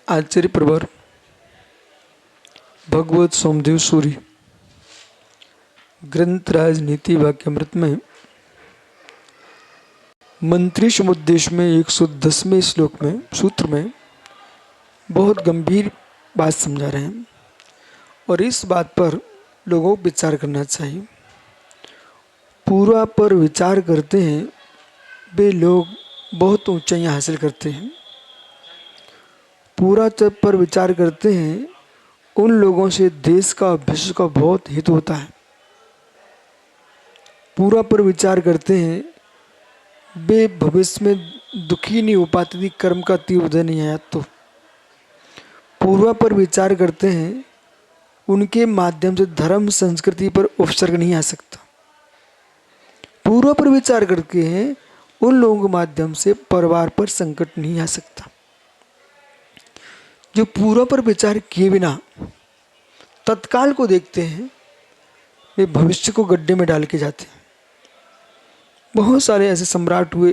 आचार्य प्रवर भगवत सोमदेव सूरी ग्रंथ राजनीति वाक्यामृत में मंत्री समुद्देश में 110वें श्लोक में सूत्र में बहुत गंभीर बात समझा रहे हैं और इस बात पर लोगों को विचार करना चाहिए। पूरा पर विचार करते हैं वे लोग बहुत ऊंचाइयां हासिल करते हैं। पूरा पर विचार करते हैं उन लोगों से देश का विश्व का बहुत हित होता है। पूरा पर विचार करते हैं वे भविष्य में दुखी नहीं हो पाते थी कर्म का तीव्र उदय नहीं आया तो। पूर्वा पर विचार करते हैं उनके माध्यम से धर्म संस्कृति पर उपसर्ग नहीं आ सकता। पूर्वा पर विचार करते हैं उन लोगों के माध्यम से परिवार पर संकट नहीं आ सकता। जो पूर्वा पर विचार किए बिना तत्काल को देखते हैं वे भविष्य को गड्ढे में डाल के जाते हैं। बहुत सारे ऐसे सम्राट हुए,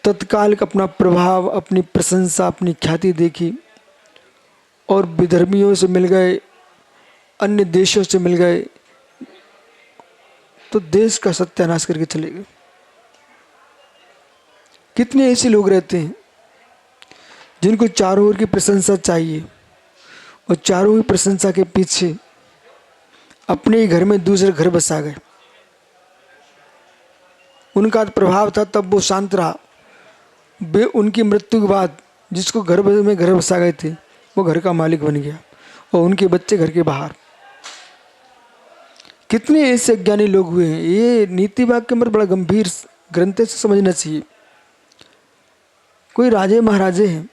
तत्काल का अपना प्रभाव, अपनी प्रशंसा, अपनी ख्याति देखी और विधर्मियों से मिल गए, अन्य देशों से मिल गए तो देश का सत्यानाश करके चले गए। कितने ऐसे लोग रहते हैं जिनको चारों ओर की प्रशंसा चाहिए और चारों ओर प्रशंसा के पीछे अपने ही घर में दूसरे घर बसा गए। उनका प्रभाव था तब वो शांत रहा। वे उनकी मृत्यु के बाद जिसको घर में घर बसा गए थे वो घर का मालिक बन गया और उनके बच्चे घर के बाहर। कितने ऐसे अज्ञानी लोग हुए हैं। ये नीति वाक्य में बड़ा गंभीर ग्रंथ से समझना चाहिए। कोई राजे महाराजे हैं,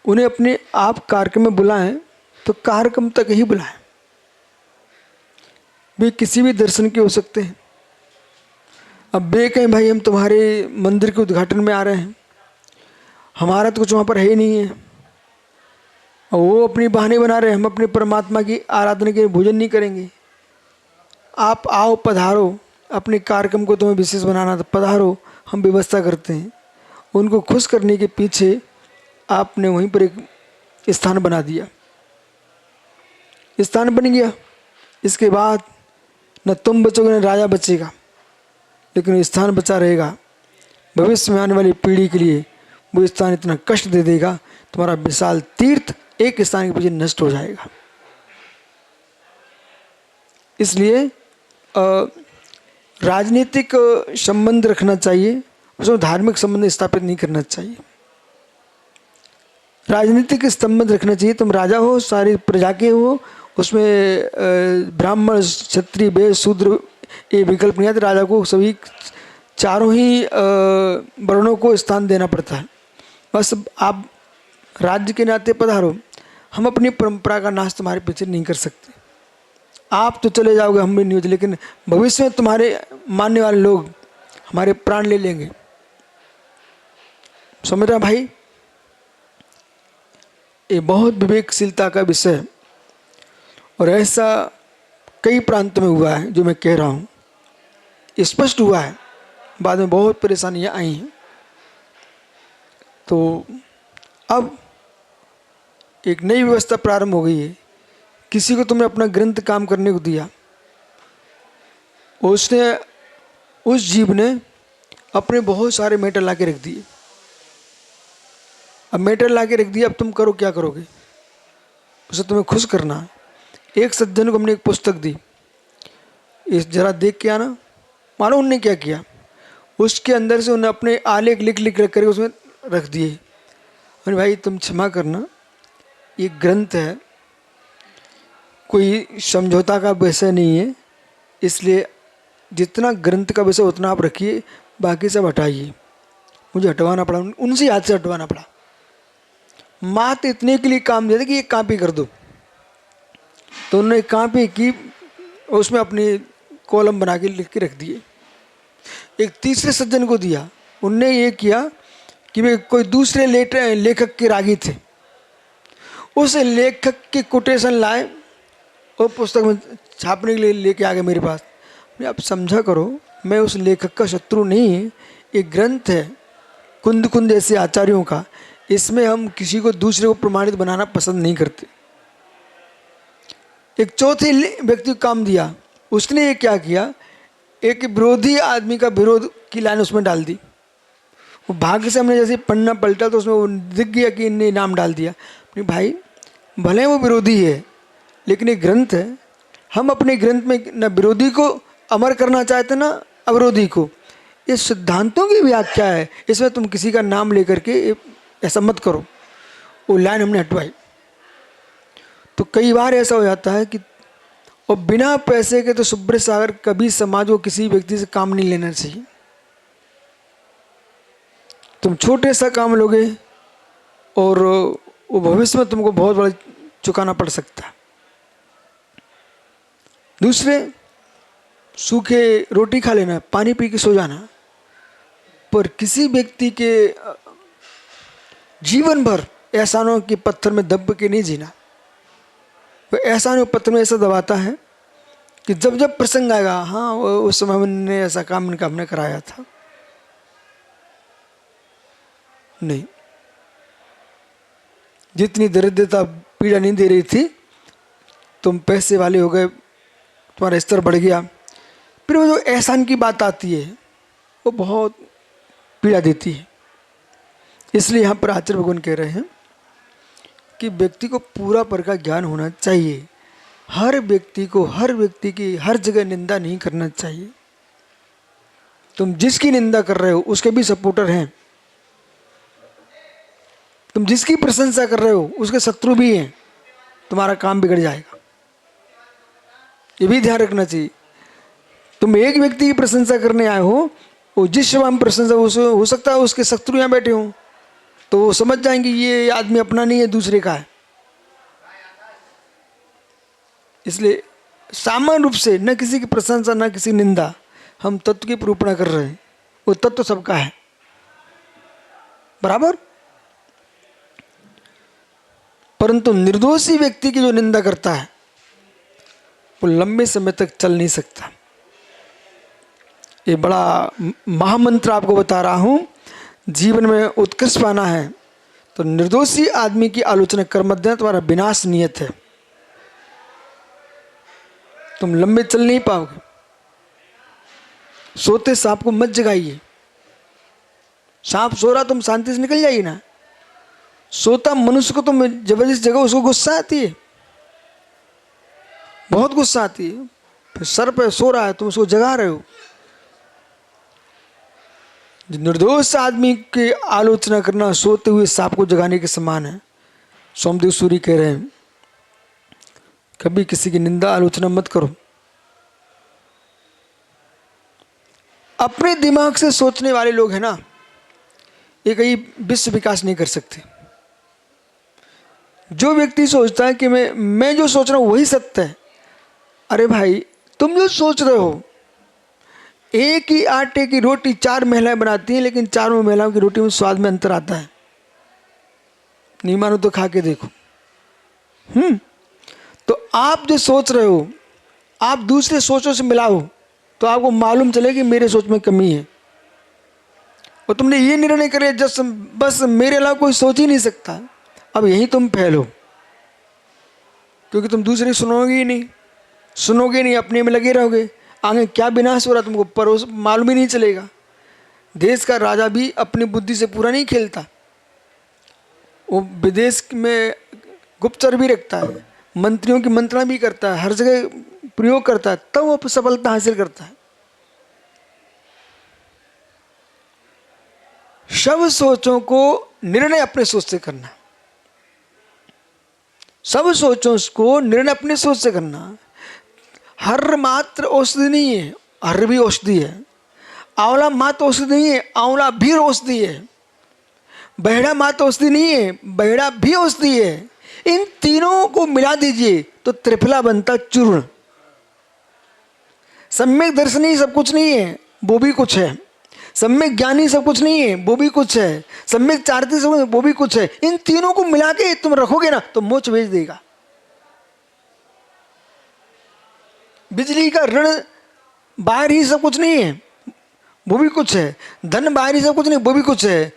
उन्हें अपने आप कार्यक्रम में बुलाएं तो कार्यक्रम तक ही बुलाएं। वे किसी भी दर्शन के हो सकते हैं। अब वे कहें भाई हम तुम्हारे मंदिर के उद्घाटन में आ रहे हैं, हमारा तो कुछ वहाँ पर है ही नहीं है, और वो अपनी बहाने बना रहे हैं हम अपने परमात्मा की आराधना के भोजन नहीं करेंगे। आप आओ, पधारो, अपने कार्यक्रम को तुम्हें विशेष बनाना था, पधारो, हम व्यवस्था करते हैं। उनको खुश करने के पीछे आपने वहीं पर एक स्थान बना दिया, स्थान बन गया। इसके बाद न तुम बचोगे न राजा बचेगा, लेकिन स्थान बचा रहेगा। भविष्य में आने वाली पीढ़ी के लिए वो स्थान इतना कष्ट दे देगा, तुम्हारा विशाल तीर्थ एक स्थान के पीछे नष्ट हो जाएगा। इसलिए राजनीतिक संबंध रखना चाहिए, उसमें धार्मिक संबंध स्थापित नहीं करना चाहिए। राजनीतिक संबंध रखना चाहिए। तुम राजा हो, सारी प्रजा के हो, उसमें ब्राह्मण क्षत्रिय वैश्य शूद्र ये विकल्प नहीं आते। राजा को सभी चारों ही वर्णों को स्थान देना पड़ता है। बस आप राज्य के नाते पधारो, हम अपनी परंपरा का नाश तुम्हारे पीछे नहीं कर सकते। आप तो चले जाओगे, हम भी नहीं होते, लेकिन भविष्य में तुम्हारे मानने वाले लोग हमारे प्राण ले लेंगे। समझ रहा भाई? ये बहुत विवेकशीलता का विषय है और ऐसा कई प्रांतों में हुआ है जो मैं कह रहा हूँ, स्पष्ट हुआ है। बाद में बहुत परेशानियाँ आई हैं। तो अब एक नई व्यवस्था प्रारंभ हो गई है। किसी को तुमने अपना ग्रंथ काम करने को दिया, उसने उस जीव ने अपने बहुत सारे मेटर ला के रख दिए। अब मेटर ला के रख दिया, अब तुम करो, क्या करोगे? उसे तुम्हें खुश करना है। एक सज्जन को हमने एक पुस्तक दी, इस जरा देख के आना। मानो उनने क्या किया, उसके अंदर से उन्हें अपने आलेख लिख लिख करके उसमें रख दिए। अरे भाई तुम क्षमा करना, ये ग्रंथ है, कोई समझौता का विषय नहीं है, इसलिए जितना ग्रंथ का विषय उतना आप रखिए, बाकी सब हटाइए। मुझे हटवाना पड़ा, उनसे हाथ से हटवाना पड़ा। मात्र इतने के लिए काम दिया था कि ये कॉपी कर दो, तो उन्होंने कॉपी की, उसमें अपनी कॉलम बना के लिख के रख दिए। एक तीसरे सज्जन को दिया, उनने ये किया कि वे कोई दूसरे लेखक के रागी थे, उस लेखक के कोटेशन लाए और पुस्तक में छापने के लिए लेके आ गए मेरे पास। आप समझा करो, मैं उस लेखक का शत्रु नहीं है, एक ग्रंथ है, कुंद कुंद ऐसे आचार्यों का, इसमें हम किसी को दूसरे को प्रमाणित बनाना पसंद नहीं करते। एक चौथे व्यक्ति को काम दिया, उसने ये क्या किया, एक विरोधी आदमी का विरोध की लाइन उसमें डाल दी। वो भाग्य से हमने जैसे पन्ना पलटा तो उसमें वो दिख गया कि इनने नाम डाल दिया। अपने भाई भले वो विरोधी है लेकिन ये ग्रंथ है, हम अपने ग्रंथ में न विरोधी को अमर करना चाहते ना अविरोधी को। ये सिद्धांतों की व्याख्या है, इसमें तुम किसी का नाम लेकर के ऐसा मत करो। वो लाइन हमने हटवाई। तो कई बार ऐसा हो जाता है कि और बिना पैसे के तो सुब्रत सागर कभी समाज को किसी व्यक्ति से काम नहीं लेना चाहिए। तुम छोटे सा काम लोगे और वो भविष्य में तुमको बहुत बड़ा चुकाना पड़ सकता है। दूसरे, सूखे रोटी खा लेना, पानी पी के सो जाना, पर किसी व्यक्ति के जीवन भर एहसानों के पत्थर में दब के नहीं जीना। वो एहसानों के पत्थर में ऐसा दबाता है कि जब जब प्रसंग आएगा, हाँ उस समय हमने ऐसा काम इनका हमने कराया था। नहीं, जितनी दरिद्रता पीड़ा नहीं दे रही थी, तुम पैसे वाले हो गए, तुम्हारा स्तर बढ़ गया, फिर वो जो एहसान की बात आती है वो बहुत पीड़ा देती है। इसलिए यहाँ पर आचार्य भगवान कह रहे हैं कि व्यक्ति को पूरा पर का ज्ञान होना चाहिए। हर व्यक्ति को हर व्यक्ति की हर जगह निंदा नहीं करना चाहिए। तुम जिसकी निंदा कर रहे हो उसके भी सपोर्टर हैं, तुम जिसकी प्रशंसा कर रहे हो उसके शत्रु भी हैं, तुम्हारा काम बिगड़ जाएगा। ये भी ध्यान रखना चाहिए। तुम एक व्यक्ति की प्रशंसा करने आए हो, वो जिस शब्द में प्रशंसा हो सकता है उसके शत्रु यहाँ बैठे हों, तो वो समझ जाएंगे ये आदमी अपना नहीं है, दूसरे का है। इसलिए सामान्य रूप से न किसी की प्रशंसा न किसी निंदा, हम तत्व की निरूपणा कर रहे हैं। वो तत्व सबका है बराबर। परंतु निर्दोषी व्यक्ति की जो निंदा करता है वो लंबे समय तक चल नहीं सकता। ये बड़ा महामंत्र आपको बता रहा हूं। जीवन में उत्कृष्ट पाना है तो निर्दोषी आदमी की आलोचना कर मत देना, तुम्हारा विनाश नियत है। तुम लंबे चल नहीं पाओगे। सोते सांप को मत जगाइए। सांप सो रहा, तुम शांति से निकल जाइए ना। सोता मनुष्य को तुम जबरदस्त जगह, उसको गुस्सा आती है, बहुत गुस्सा आती है। फिर सर पे सो रहा है, तुम उसको जगा रहे हो। निर्दोष आदमी की आलोचना करना सोते हुए सांप को जगाने के समान है। सोमदेव सूरी कह रहे हैं कभी किसी की निंदा आलोचना मत करो। अपने दिमाग से सोचने वाले लोग हैं ना, ये कहीं विश्व विकास नहीं कर सकते। जो व्यक्ति सोचता है कि मैं जो सोच रहा हूं वही सत्य है, अरे भाई तुम जो सोच रहे हो, एक ही आटे की रोटी 4 महिलाएं बनाती हैं, लेकिन चारों महिलाओं की रोटी में स्वाद में अंतर आता है। नहीं मानो तो खा के देखो। तो आप जो सोच रहे हो आप दूसरे सोचों से मिलाओ तो आपको मालूम चले कि मेरे सोच में कमी है। और तुमने ये निर्णय कर लिया जब बस मेरे अलावा कोई सोच ही नहीं सकता, अब यही तुम फैलो, क्योंकि तुम दूसरे सुनोगे ही नहीं, अपने में लगे रहोगे। आगे क्या विनाश हो रहा तुमको परोस मालूम ही नहीं चलेगा। देश का राजा भी अपनी बुद्धि से पूरा नहीं खेलता, वो विदेश में गुप्तचर भी रखता है, मंत्रियों की मंत्रणा भी करता है, हर जगह प्रयोग करता है, तब वो सफलता हासिल करता है। सब सोचों को निर्णय अपने सोच से करना, सब सोचों को निर्णय अपने सोच से करना। हर मात्र औषधि नहीं है, हर भी औषधि है। आंवला मात्र औषधि नहीं है, आंवला भी औषधि है। बहेड़ा मात्र औषधि नहीं है, बहेड़ा भी औषधि है। इन तीनों को मिला दीजिए तो त्रिफला बनता चूर्ण। सम्यक दर्शनी सब कुछ नहीं है, वो भी कुछ है। सम्यक ज्ञानी सब कुछ नहीं है, वो भी कुछ है। सम्यक चारित्री सब वो भी कुछ है। इन तीनों को मिला के तुम रखोगे ना तो मोक्ष भेज देगा। बिजली का ऋण बाहर ही सब कुछ नहीं है, वो भी कुछ है, धन बाहरी सब कुछ नहीं, वो भी कुछ है।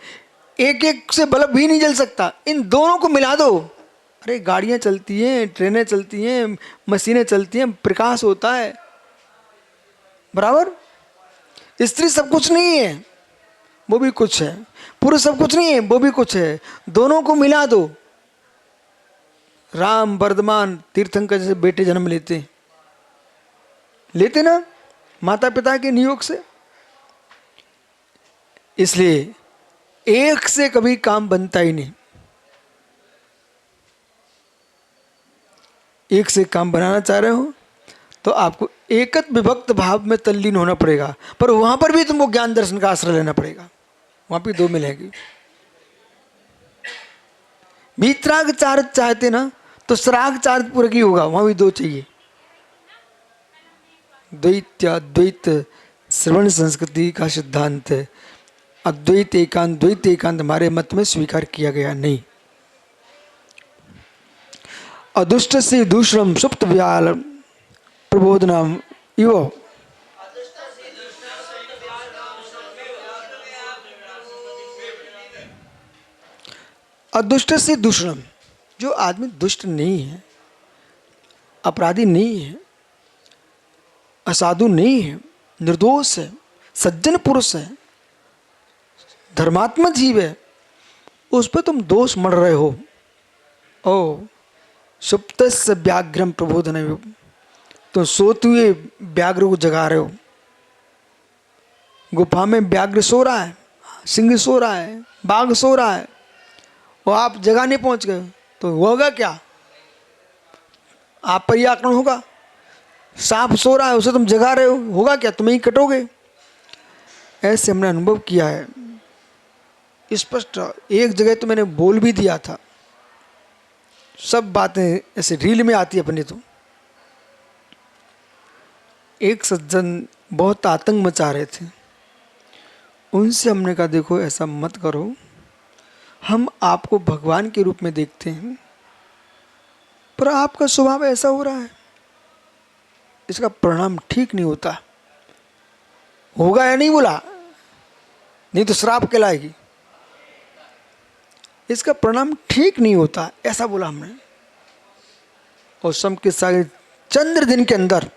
एक एक से बल्ब भी नहीं जल सकता, इन दोनों को मिला दो। अरे गाड़ियां चलती हैं, ट्रेनें चलती हैं, मशीनें चलती हैं, प्रकाश होता है बराबर। स्त्री सब कुछ नहीं है, वो भी कुछ है। पुरुष सब कुछ नहीं है, वो भी कुछ है। दोनों को मिला दो। राम वर्धमान तीर्थंकर जैसे बेटे जन्म लेते ना माता पिता के नियोग से। इसलिए एक से कभी काम बनता ही नहीं। एक से काम बनाना चाह रहे हो तो आपको एकत विभक्त भाव में तल्लीन होना पड़ेगा, पर वहां पर भी तुमको ज्ञान दर्शन का आश्रय लेना पड़ेगा। वहां भी दो मिलेगी। वीतराग चारित चाहते ना तो सराग चारित पूरा की होगा, वहां भी दो चाहिए। द्वैत अद्वैत श्रवण संस्कृति का सिद्धांत है। अद्वैत एकांत द्वैत एकांत हमारे मत में स्वीकार किया गया नहीं। अदुष्ट से दूसरम सुप्त व्याल प्रबोधनम इवो। अदुष्ट से दूसरम, जो आदमी दुष्ट नहीं है, अपराधी नहीं है, असाधु नहीं है, निर्दोष है, सज्जन पुरुष है, धर्मात्मा जीव है, उस पर तुम दोष मढ़ रहे हो। ओ सुप्तस्य व्याघ्रम प्रबोधन, तो सोते हुए व्याघ्र को जगा रहे हो। गुफा में व्याघ्र सो रहा है, सिंह सो रहा है, बाघ सो रहा है, और आप जगाने पहुंच गए तो होगा क्या? आप पर ही आक्रमण होगा। सांप सो रहा है, उसे तुम जगा रहे हो, होगा क्या? तुम्हें ही कटोगे। ऐसे हमने अनुभव किया है स्पष्ट। एक जगह तो मैंने बोल भी दिया था, सब बातें ऐसे रील में आती है अपने। तो एक सज्जन बहुत आतंक मचा रहे थे, उनसे हमने कहा देखो ऐसा मत करो, हम आपको भगवान के रूप में देखते हैं, पर आपका स्वभाव ऐसा हो रहा है, इसका परिणाम ठीक नहीं होता। होगा या नहीं बोला, नहीं तो श्राप कहलाएगी। इसका परिणाम ठीक नहीं होता, ऐसा बोला हमने। और सम के सारे चंद्र दिन के अंदर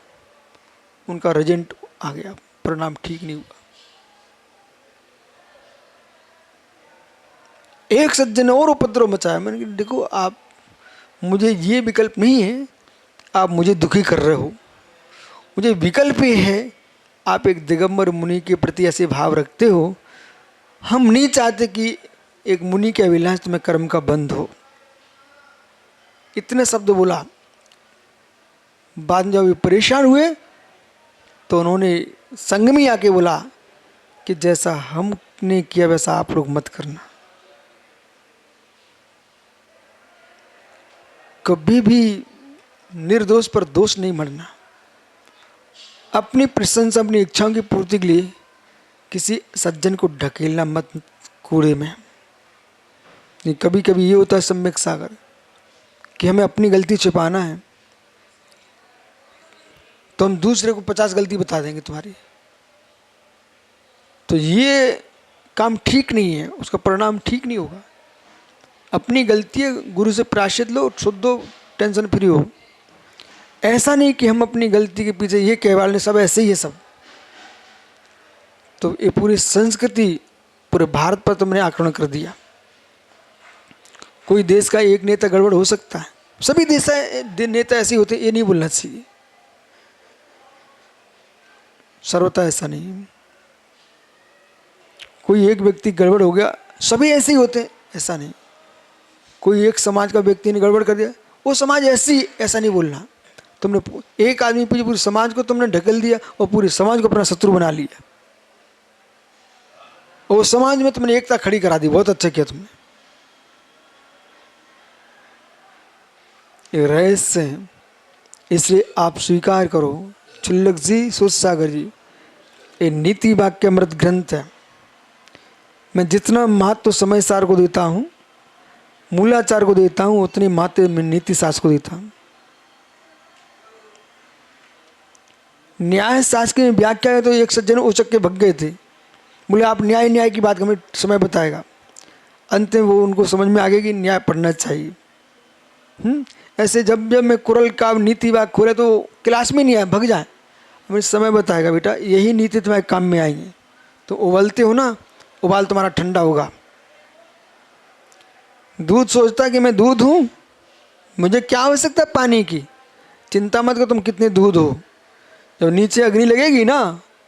उनका रिजल्ट आ गया, परिणाम ठीक नहीं हुआ। एक सज्जन और उपद्रव मचाया। मैंने कहा देखो आप, मुझे ये विकल्प नहीं है, आप मुझे दुखी कर रहे हो। मुझे विकल्प ये है, आप एक दिगंबर मुनि के प्रति ऐसे भाव रखते हो, हम नहीं चाहते कि एक मुनि के अभिलाष में कर्म का बंध हो। इतने शब्द बोला। बाद में जब वे परेशान हुए तो उन्होंने संग में आके बोला कि जैसा हमने किया वैसा आप लोग मत करना। कभी भी निर्दोष पर दोष नहीं मढ़ना। अपनी प्रशंसा, अपनी इच्छाओं की पूर्ति के लिए किसी सज्जन को ढकेलना मत कूड़े में। कभी कभी ये होता है सम्यक सागर कि हमें अपनी गलती छिपाना है, तो हम दूसरे को 50 गलती बता देंगे तुम्हारी। तो ये काम ठीक नहीं है, उसका परिणाम ठीक नहीं होगा। अपनी गलती गुरु से प्रायश्चित लो, शुद्ध हो, टेंशन फ्री हो। ऐसा नहीं कि हम अपनी गलती के पीछे ये कहवाने सब ऐसे ही है सब। तो ये पूरी संस्कृति पूरे भारत पर तुमने आक्रमण कर दिया। कोई देश का एक नेता गड़बड़ हो सकता है, सभी देश नेता ऐसे होते, ये नहीं बोलना चाहिए। सर्वथा ऐसा नहीं। कोई एक व्यक्ति गड़बड़ हो गया, सभी ऐसे ही होते, ऐसा नहीं। कोई एक समाज का व्यक्ति ने गड़बड़ कर दिया, वो समाज ऐसी, ऐसा नहीं बोलना। तुमने एक आदमी पे पूरे समाज को तुमने ढकेल दिया और पूरे समाज को अपना शत्रु बना लिया, और समाज में तुमने एकता खड़ी करा दी। बहुत अच्छा किया तुमने। एक रहस्य है, इसलिए आप स्वीकार करो। चुल्लक जी, सुरसागर जी, ये नीति वाक्य अमृत ग्रंथ है। मैं जितना महत्व समय सार को देता हूँ, मूलाचार को देता हूँ, उतनी महत्व मैं नीति शास्त्र को देता हूँ। न्याय शास्त्र की व्याख्या है तो एक सज्जन उचक के भग गए थे बोले आप न्याय न्याय की बात हमें समय बताएगा। अंत में वो उनको समझ में आ गया कि न्याय पढ़ना चाहिए। ऐसे जब जब मैं कुरल का नीति वाक्य खोले तो क्लास में नहीं आए, भग जाए। हमें समय बताएगा बेटा यही नीति तुम्हारे काम में आएंगी। तो उबलते हो ना, उबाल तुम्हारा ठंडा होगा। दूध सोचता कि मैं दूध हूँ, मुझे क्या आवश्यकता पानी की, चिंता मत करो तुम कितने दूध हो। जब नीचे अग्नि लगेगी ना,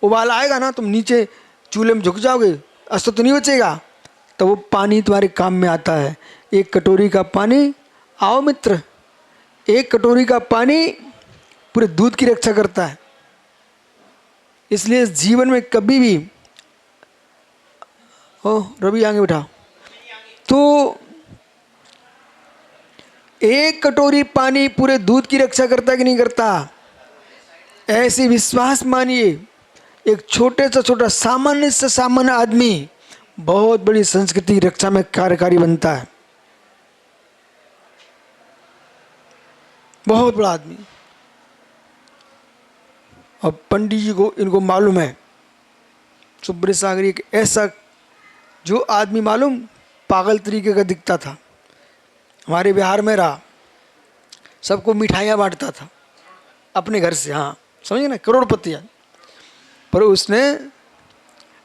उबाल आएगा ना, तुम नीचे चूल्हे में झुक जाओगे, अस्तित्व तो नहीं बचेगा। तो वो पानी तुम्हारे काम में आता है। एक कटोरी का पानी, आओ मित्र, एक कटोरी का पानी पूरे दूध की रक्षा करता है। इसलिए जीवन में कभी भी, ओ रवि आगे बैठा, तो एक कटोरी पानी पूरे दूध की रक्षा करता है कि नहीं करता। ऐसे विश्वास मानिए, एक छोटे से छोटा सामान्य से सामान्य आदमी बहुत बड़ी संस्कृति की रक्षा में कार्यकारी बनता है। बहुत बड़ा आदमी। अब पंडित जी को इनको मालूम है सुब्रत सागर एक ऐसा जो आदमी मालूम पागल तरीके का दिखता था, हमारे बिहार में रहा, सबको मिठाइयाँ बांटता था अपने घर से। हाँ समझे ना, करोड़पति है। पर उसने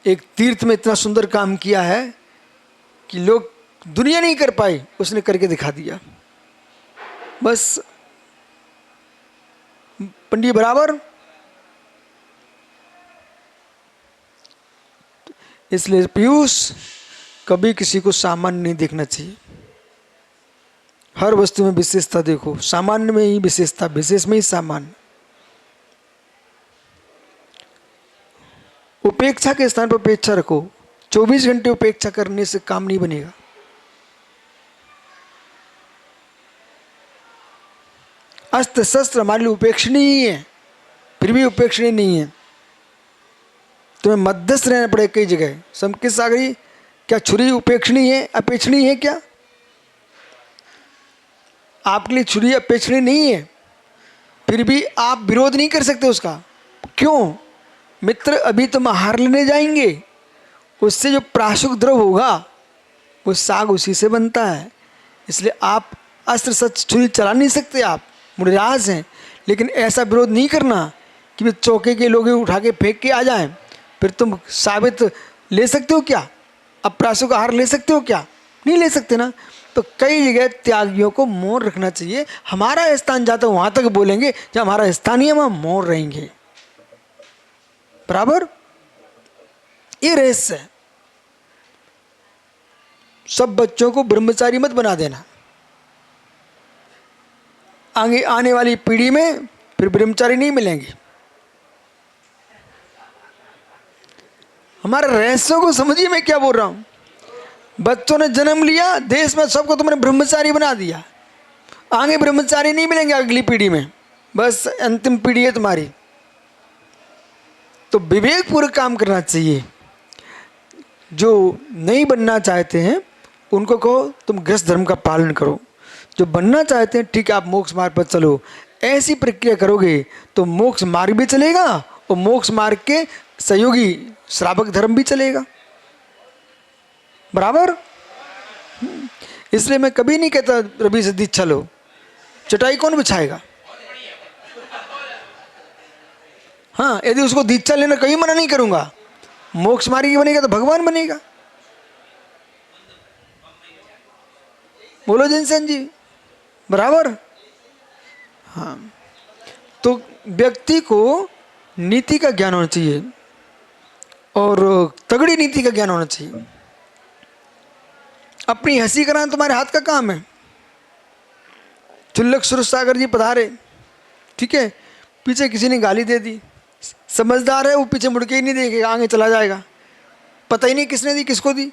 एक तीर्थ में इतना सुंदर काम किया है कि लोग दुनिया नहीं कर पाई, उसने करके दिखा दिया। बस पंडित बराबर। इसलिए पीयूष कभी किसी को सामान्य नहीं देखना चाहिए। हर वस्तु में विशेषता देखो, सामान्य में ही विशेषता, विशेष में ही सामान्य। उपेक्षा के स्थान पर उपेक्षा रखो। 24 घंटे उपेक्षा करने से काम नहीं बनेगा। अस्त्र शस्त्र हमारे लिए उपेक्षणीय ही है, फिर भी उपेक्षणीय नहीं है। तुम्हें मध्यस्थ रहना पड़ेगा कई जगह। समकित सागरी, क्या छुरी उपेक्षणीय है, अपेक्षणीय है क्या? आपके लिए छुरी अपेक्षणीय नहीं है, फिर भी आप विरोध नहीं कर सकते उसका। क्यों? मित्र अभी तुम आहार लेने जाएंगे, उससे जो प्राशुक द्रव होगा वो साग उसी से बनता है। इसलिए आप अस्त्र शस्त्र छुरी चला नहीं सकते, आप मुड़राज हैं। लेकिन ऐसा विरोध नहीं करना कि वे चौके के लोग उठा के फेंक के आ जाएं। फिर तुम साबित ले सकते हो क्या? अब प्राशुक आहार ले सकते हो क्या? नहीं ले सकते ना। तो कई जगह त्यागियों को मौन रखना चाहिए। हमारा स्थान जाता वहां तक बोलेंगे, जब हमारा स्थान ही है वहां मौन रहेंगे। बराबर, ये रहस्य है। सब बच्चों को ब्रह्मचारी मत बना देना। आगे आने वाली पीढ़ी में फिर ब्रह्मचारी नहीं मिलेंगे। हमारे रहस्यों को समझिए, मैं क्या बोल रहा हूं। बच्चों ने जन्म लिया, देश में सबको तुमने ब्रह्मचारी बना दिया। आगे ब्रह्मचारी नहीं मिलेंगे अगली पीढ़ी में, बस अंतिम पीढ़ी है तुम्हारी। तो विवेकपूर्वक काम करना चाहिए। जो नहीं बनना चाहते हैं उनको कहो तुम गृहस्थ धर्म का पालन करो। जो बनना चाहते हैं ठीक है, आप मोक्ष मार्ग पर चलो। ऐसी प्रक्रिया करोगे तो मोक्ष मार्ग भी चलेगा और मोक्ष मार्ग के सहयोगी श्रावक धर्म भी चलेगा। बराबर। इसलिए मैं कभी नहीं कहता रवि से दीक्षा लो। चटाई कौन बिछाएगा? हाँ, यदि उसको दीक्षा लेना कहीं मना नहीं करूंगा। मोक्ष मार्गी बनेगा तो भगवान बनेगा। बोलो जिनसेन जी, बराबर। हाँ, तो व्यक्ति को नीति का ज्ञान होना चाहिए और तगड़ी नीति का ज्ञान होना चाहिए। अपनी हंसी कराना तुम्हारे हाथ का काम है। चुल्लक सुरेश सागर जी पधारे, ठीक है, पीछे किसी ने गाली दे दी, समझदार है वो पीछे मुड़ के ही नहीं देखेगा, आगे चला जाएगा। पता ही नहीं किसने दी, किसको दी,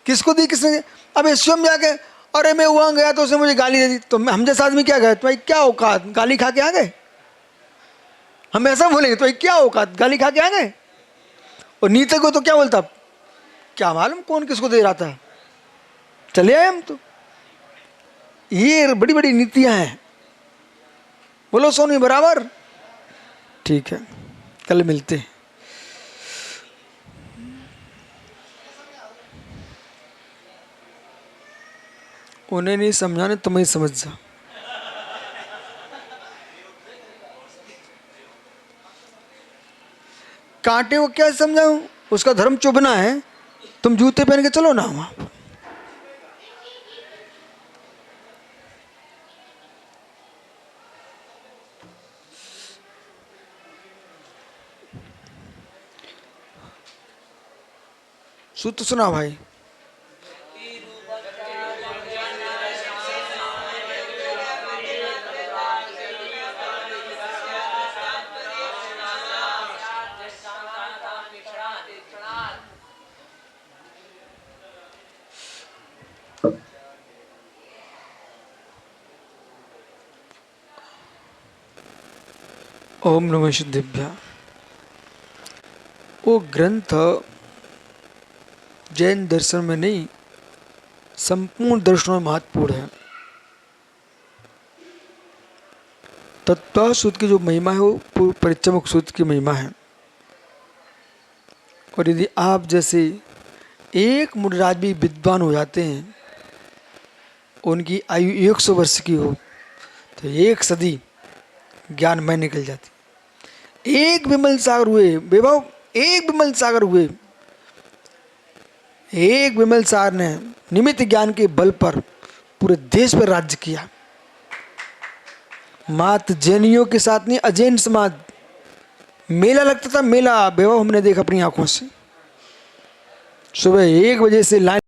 किसको दी, किसने दी। अब स्वयं जाके अरे मैं वहां गया तो उसने मुझे गाली दे दी, तो हम जैसा आदमी क्या गए, तुम्हारी क्या औकात, गाली खा के आ गए। हम ऐसा बोलेंगे तो क्या औकात, गाली खा के आ गए। और नीति को तो क्या बोलता, क्या मालूम कौन किसको दे रहा था, चले आए हम तो। ये बड़ी बड़ी नीतियां हैं। बोलो सोनी, बराबर। ठीक है, कल मिलते हैं। उन्हें नहीं समझाने, तुम्हें समझ जा। कांटे को क्या समझाऊं? उसका धर्म चुभना है, तुम जूते पहन के चलो ना वहां। सूत्र सुना भाई। ओम नमः सिद्धिभ्या। वो ग्रंथ जैन दर्शन में नहीं, संपूर्ण दर्शनों में महत्वपूर्ण है। तत्व सूत्र की जो महिमा है वो परिचमक सूत्र की महिमा है। और यदि आप जैसे एक मुनिराज भी विद्वान हो जाते हैं, उनकी आयु 100 वर्ष की हो, तो 1 सदी ज्ञान में निकल जाती। एक विमल सागर हुए वैभव, एक विमल सागर हुए, एक विमल सागर ने निमित्त ज्ञान के बल पर पूरे देश पर राज्य किया। मात्र जैनियों के साथ नहीं, अजैन समाज, मेला लगता था, मेला वैभव हमने देखा अपनी आंखों से। सुबह 1 बजे से लाइन